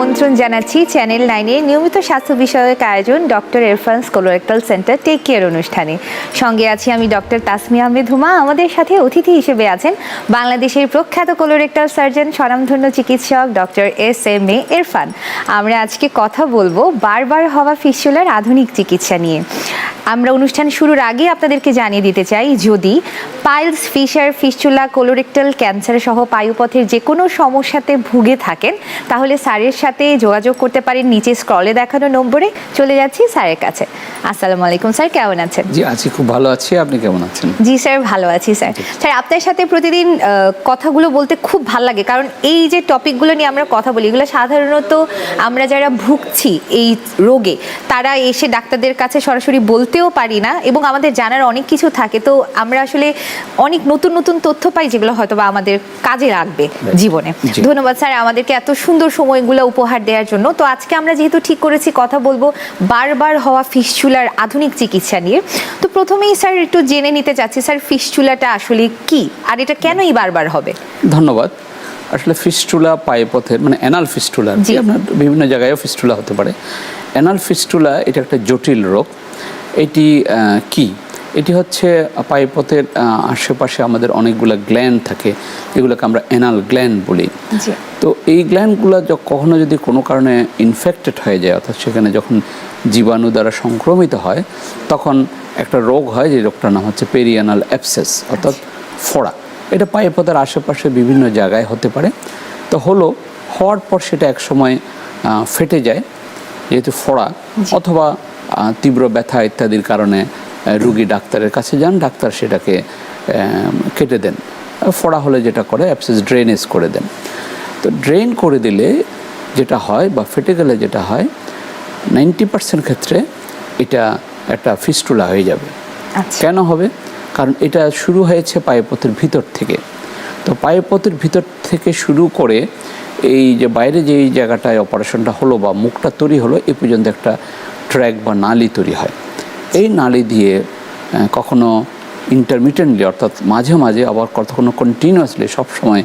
আমন্ত্রণ জানাচ্ছি চ্যানেল 9 নিয়মিত স্বাস্থ্য বিষয়ক আয়োজন doctor Irfan's colorectal centre take care অনুষ্ঠানে। সঙ্গে আছি আমি ডক্টর তাসমিয়া আহমেদ হুমা। আমাদের সাথে অতিথি হিসেবে আছেন বাংলাদেশের প্রখ্যাত কোলোরেক্টাল সার্জন, স্বনামধন্য চিকিৎসক ডক্টর SMA ইরফান। আমরা আজকে কথা বলবো বারবার হওয়া ফিস্টুলার আধুনিক চিকিৎসা নিয়ে। আমরা অনুষ্ঠান শুরুর আগে আপনাদেরকে জানিয়ে দিতে চাই, যদি piles, fissure, fistula, colorectal cancer সহ পায়ুপথের যে কোনো সমস্যাতে ভুগে থাকেন তাহলে স্যারের সাথে যোগাযোগ করতে পারেন নিচে স্ক্রলে দেখানো নম্বরে। চলে যাচ্ছি স্যারের কাছে। আসসালামু আলাইকুম স্যার, কেমন আছেন? জি আছি, খুব ভালো আছি। আপনি কেমন আছেন? জি স্যার, ভালো আছি স্যার। স্যার, আপনার সাথে প্রতিদিন কথাগুলো বলতে খুব ভালো লাগে, কারণ এই যে টপিকগুলো নিয়ে আমরা কথা বলি এগুলো সাধারণত আমরা যারা ভুগছি এই রোগে তারা এসে ডাক্তারদের কাছে সরাসরি বলতেও পারি না, এবং আমাদের জানার অনেক কিছু থাকে। তো আমরা আসলে অনেক নতুন নতুন তথ্য পাই যেগুলো হয়তো বা আমাদের কাজে লাগবে জীবনে। ধন্যবাদ স্যার আমাদেরকে এত সুন্দর সময়গুলো উপহার দেওয়ার জন্য। তো আজকে আমরা যেহেতু ঠিক করেছি কথা বলবো বারবার হওয়া ফিস্টুলার আধুনিক চিকিৎসা নিয়ে, তো প্রথমেই স্যার একটু জেনে নিতে চাচ্ছি স্যার, ফিস্টুলাটা আসলে কি আর এটা কেনই বারবার হবে? ধন্যবাদ। আসলে ফিস্টুলা পায়ুপথের মানে অ্যানাল ফিস্টুলা, আপনার বিভিন্ন জায়গায়ও ফিস্টুলা হতে পারে। অ্যানাল ফিস্টুলা এটা একটা জটিল রোগ। এটি কি? এটি হচ্ছে পায়ুপথের আশেপাশে আমাদের অনেকগুলো গ্ল্যান্ড থাকে, এগুলোকে আমরা অ্যানাল গ্ল্যান্ড বলি। তো এই গ্ল্যান্ডগুলো কখনো যদি কোনো কারণে ইনফেক্টেড হয়ে যায়, অর্থাৎ সেখানে যখন জীবাণু দ্বারা সংক্রমিত হয়, তখন একটা রোগ হয়, যে রোগটার নাম হচ্ছে পেরিয়ানাল অ্যাবসেস অর্থাৎ ফোড়া। এটা পায়ুপথের আশেপাশে বিভিন্ন জায়গায় হতে পারে। তো হওয়ার পর সেটা এক সময় ফেটে যায় যেহেতু ফোড়া, অথবা তীব্র ব্যথা ইত্যাদির কারণে রুগী ডাক্তারের কাছে যান, ডাক্তার সেটাকে কেটে দেন। ফোড়া হলে যেটা করে অ্যাবসেস ড্রেনেজ করে দেন। তো ড্রেন করে দিলে যেটা হয় বা ফেটে গেলে যেটা হয়, 90% ক্ষেত্রে এটা একটা ফিস্টুলা হয়ে যাবে। কেন হবে? কারণ এটা শুরু হয়েছে পায়ুপথের ভিতর থেকে। তো পায়ুপথের ভিতর থেকে শুরু করে এই যে বাইরে যেই জায়গাটায় অপারেশনটা হলো বা মুখটা তৈরি হলো, এ পর্যন্ত একটা ট্র্যাক বা নালী তৈরি হয়। এই নালী দিয়ে কখনো ইন্টারমিটেন্টলি অর্থাৎ মাঝে মাঝে, আবার কখনো কন্টিনিউয়াসলি সবসময়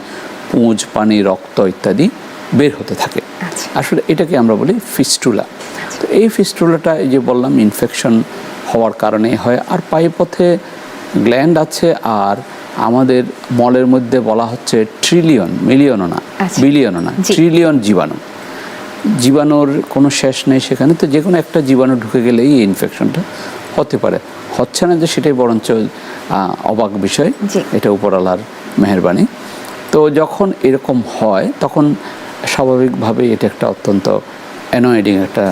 পুঁজ, পানি, রক্ত ইত্যাদি বের হতে থাকে। আসলে এটাকে আমরা বলি ফিস্টুলা। তো এই ফিস্টুলাটা এই যে বললাম ইনফেকশন হওয়ার কারণে হয়। আর পায়ুপথে গ্ল্যান্ড আছে, আর আমাদের মলের মধ্যে বলা হচ্ছে ট্রিলিয়ন, মিলিয়নও না, বিলিয়নও না, ট্রিলিয়ন জীবাণুর কোনো শেষ নেই সেখানে। তো যে কোনো একটা জীবাণু ঢুকে গেলেই এই ইনফেকশনটা হতে পারে। হচ্ছে না যে সেটাই বরঞ্চ অবাক বিষয়, এটা উপরওয়ালার মেহেরবানি। তো যখন এরকম হয় তখন স্বাভাবিকভাবেই এটা একটা অত্যন্ত অ্যানয়েডিং একটা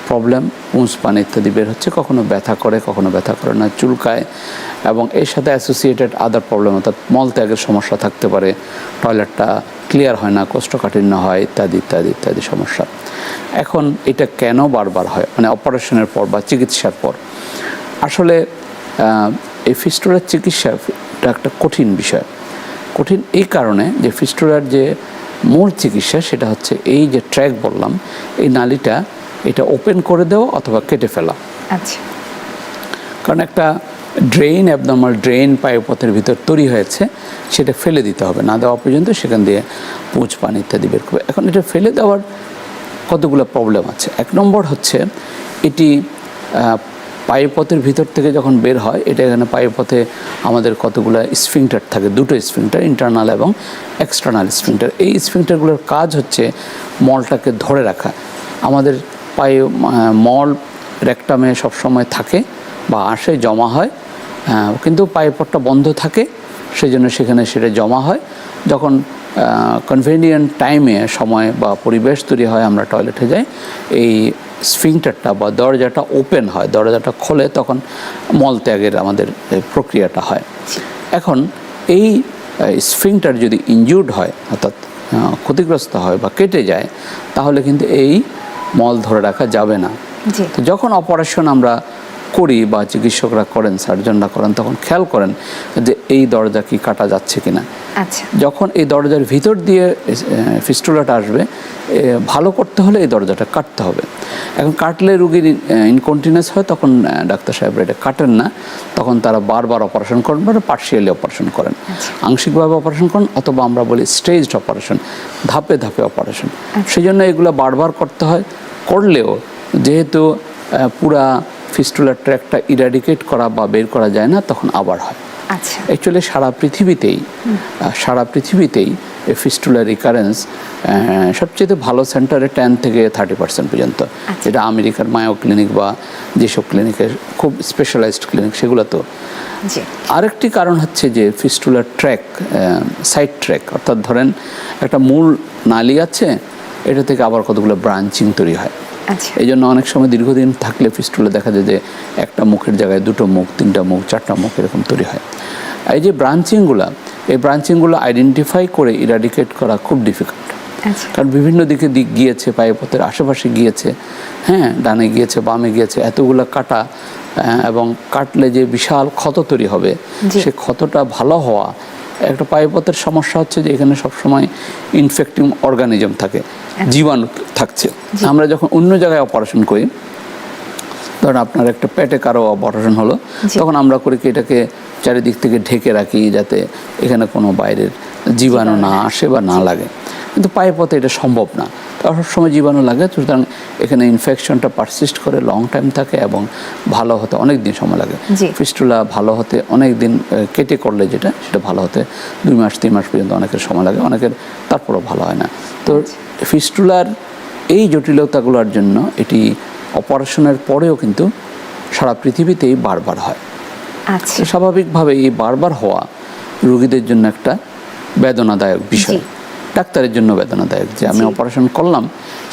প্রবলেম। পুঁজ, পানি ইত্যাদি বের হচ্ছে, কখনো ব্যথা করে, কখনো ব্যথা করে না, চুলকায়, এবং এর সাথে অ্যাসোসিয়েটেড আদার প্রবলেম, অর্থাৎ মলত্যাগের সমস্যা থাকতে পারে, টয়লেটটা ক্লিয়ার হয় না, কোষ্ঠকাঠিন্য হয় ইত্যাদি ইত্যাদি ইত্যাদি সমস্যা। এখন এটা কেন বারবার হয়, মানে অপারেশনের পর বা চিকিৎসার পর? আসলে এই ফিস্টুলার চিকিৎসাটা একটা কঠিন বিষয়। কঠিন এই কারণে যে ফিস্টুলার যে মূল চিকিৎসা সেটা হচ্ছে এই যে ট্র্যাক বললাম, এই নালীটা এটা ওপেন করে দেওয়া অথবা কেটে ফেলা। কারণ একটা ড্রেন, অ্যাবনর্মাল ড্রেন পায়ুপথের ভিতর তৈরি হয়েছে, সেটা ফেলে দিতে হবে। না দেওয়া পর্যন্ত সেখান দিয়ে পুঁজ, পানি ইত্যাদি বের করবে। এখন এটা ফেলে দেওয়ার কতগুলো প্রবলেম আছে। এক নম্বর হচ্ছে এটি পায়ুপথের ভিতর থেকে যখন বের হয়, এটা এখানে পায়ুপথে আমাদের কতগুলো স্ফিংটার থাকে, দুটো স্ফিংটার, ইন্টারনাল এবং এক্সটার্নাল স্ফিংটার। এই স্ফিংটারগুলোর কাজ হচ্ছে মলটাকে ধরে রাখা। আমাদের মল রেকটামে সবসময় থাকে বা আসে, জমা হয়, কিন্তু পায়ুপথটা বন্ধ থাকে, সেই জন্য সেখানে সেটা জমা হয়। যখন কনভেনিয়েন্ট টাইমে, সময় বা পরিবেশ তৈরি হয়, আমরা টয়লেটে যাই, এই স্ফিংটারটা বা দরজাটা ওপেন হয়, দরজাটা খোলে, তখন মলত্যাগের আমাদের প্রক্রিয়াটা হয়। এখন এই স্ফিংটার যদি ইনজুর্ড হয়, অর্থাৎ ক্ষতিগ্রস্ত হয় বা কেটে যায়, তাহলে কিন্তু এই মল ধরে রাখা যাবে না। তো যখন অপারেশন আমরা করি বা চিকিৎসকরা করেন, সার্জনরা করেন, তখন খেয়াল করেন যে এই দরজা কি কাটা যাচ্ছে কিনা। আচ্ছা, যখন এই দরজার ভিতর দিয়ে ফিস্টুলাটা আসবে, ভালো করতে হলে এই দরজাটা কাটতে হবে। এখন কাটলে রুগীর ইনকন্টিনিউয়াস হয়, তখন ডাক্তার সাহেবরা এটা কাটেন না, তখন তারা বারবার অপারেশন করেন বা পার্শিয়ালি অপারেশন করেন, আংশিকভাবে অপারেশন করেন, অথবা আমরা বলি স্টেজড অপারেশন, ধাপে ধাপে অপারেশন। সেই জন্য এগুলো বারবার করতে হয়। করলেও যেহেতু পুরা ফিস্টুলার ট্র্যাকটা ইরাডিকেট করা বা বের করা যায় না, তখন আবার হয়। আচ্ছা, অ্যাকচুয়ালি সারা পৃথিবীতেই এই ফিস্টুলার রিকারেন্স সবচেয়ে ভালো সেন্টারে 10 থেকে 30% পর্যন্ত, যেটা আমেরিকার মায়ো ক্লিনিক বা যেসব ক্লিনিকের খুব স্পেশালাইজড ক্লিনিক সেগুলো। তো জি, আরেকটি কারণ হচ্ছে যে ফিস্টুলার ট্র্যাক, সাইড ট্র্যাক, অর্থাৎ ধরেন একটা মূল নালী আছে, এটা থেকে আবার কতগুলো ব্রাঞ্চিং তৈরি হয়। আচ্ছা, এই জন্য অনেক সময় দীর্ঘদিন থাকলে ফিস্টুলা দেখা যায় যে একটা মুখের জায়গায় 2টো মুখ, 3টা মুখ, 4টা মুখ এরকম তৈরি হয়। এই যে এই ব্রাঞ্চিংগুলো আইডেন্টিফাই করে ইরাডিকেট করা খুব ডিফিকাল্ট। আচ্ছা, কারণ বিভিন্ন দিক গিয়েছে, পায়ুপথের আশেপাশে গিয়েছে, হ্যাঁ, ডানে গিয়েছে, বামে গিয়েছে, এতগুলো কাটা, এবং কাটলে যে বিশাল ক্ষত তৈরি হবে, সে ক্ষতটা ভালো হওয়া। একটা পায়ুপথের সমস্যা হচ্ছে যে এখানে সবসময় ইনফেক্টিং অর্গানিজম থাকে, জীবাণু থাকছে। আমরা যখন অন্য জায়গায় অপারেশন করি, ধরুন আপনার একটা পেটে কারো অপারেশন হলো, তখন আমরা করি কি এটাকে চারিদিক থেকে ঢেকে রাখি যাতে এখানে কোনো বাইরের জীবাণু না আসে বা না লাগে। কিন্তু পায়ুপথে এটা সম্ভব না, সবসময় জীবাণু লাগে, সুতরাং এখানে ইনফেকশনটা পারসিস্ট করে লং টাইম থাকে এবং ভালো হতে অনেক দিন সময় লাগে। ফিস্টুলা ভালো হতে অনেক দিন, কেটে করলে সেটা ভালো হতে 2 মাস 3 মাস পর্যন্ত অনেকের সময় লাগে, অনেকের তারপরও ভালো হয় না। তো ফিস্টুলার এই জটিলতাগুলোর জন্য এটি অপারেশনের পরেও কিন্তু সারা পৃথিবীতেই বারবার হয়। আচ্ছা, স্বাভাবিকভাবে এই বারবার হওয়া রোগীদের জন্য একটা বেদনাদায়ক বিষয়, ডাক্তারের জন্য বেদনাদায়ক যে আমি অপারেশন করলাম,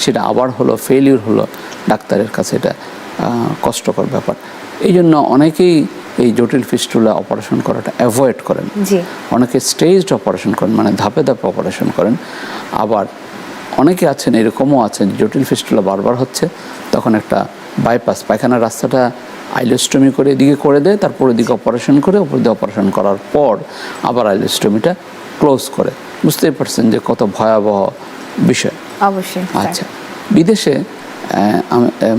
সেটা আবার হলো, ফেলিউর হলো, ডাক্তারের কাছে এটা কষ্টকর ব্যাপার। এই জন্য অনেকেই এই জটিল ফিস্টুলা অপারেশন করাটা অ্যাভয়েড করেন। অনেকে স্টেজড অপারেশন করেন, মানে ধাপে ধাপে অপারেশন করেন। আবার অনেকে আছেন, এরকমও আছেন, জটিল ফিস্টুলা বারবার হচ্ছে, তখন একটা বাইপাস, পায়খানার রাস্তাটা আইলোস্টমি করে এদিকে করে দেয়, তারপর এদিকে অপারেশন করে, ওপর দিয়ে অপারেশন করার পর আবার আইলোস্টমিটা ক্লোজ করে। বুঝতেই পারছেন যে কত ভয়াবহ বিষয়। অবশ্যই। আচ্ছা, বিদেশে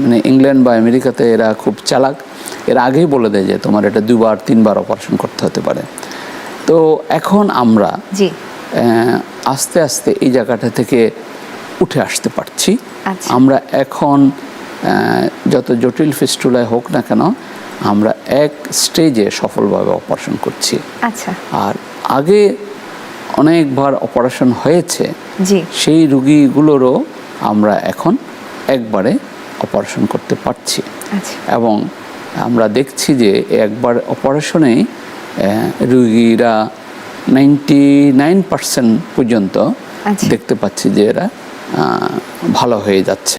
মানে ইংল্যান্ড বা আমেরিকাতে এরা খুব চালাক, এর আগেই বলে দেয় যে তোমার এটা 2বার 3বার অপারেশন করতে হতে পারে। তো এখন আমরা আস্তে আস্তে এই জায়গাটা থেকে উঠে আসতে পারছি। আমরা এখন যত জটিল ফিস্টুলায় হোক না কেন, আমরা এক স্টেজে সফলভাবে অপারেশন করছি। আচ্ছা, আর আগে অনেকবার অপারেশন হয়েছে, সেই রোগীগুলোরও আমরা এখন একবারে অপারেশন করতে পারছি। এবং আমরা দেখছি যে একবার অপারেশনে রোগীরা 99% পর্যন্ত দেখতে পাচ্ছি যে এরা ভালো হয়ে যাচ্ছে।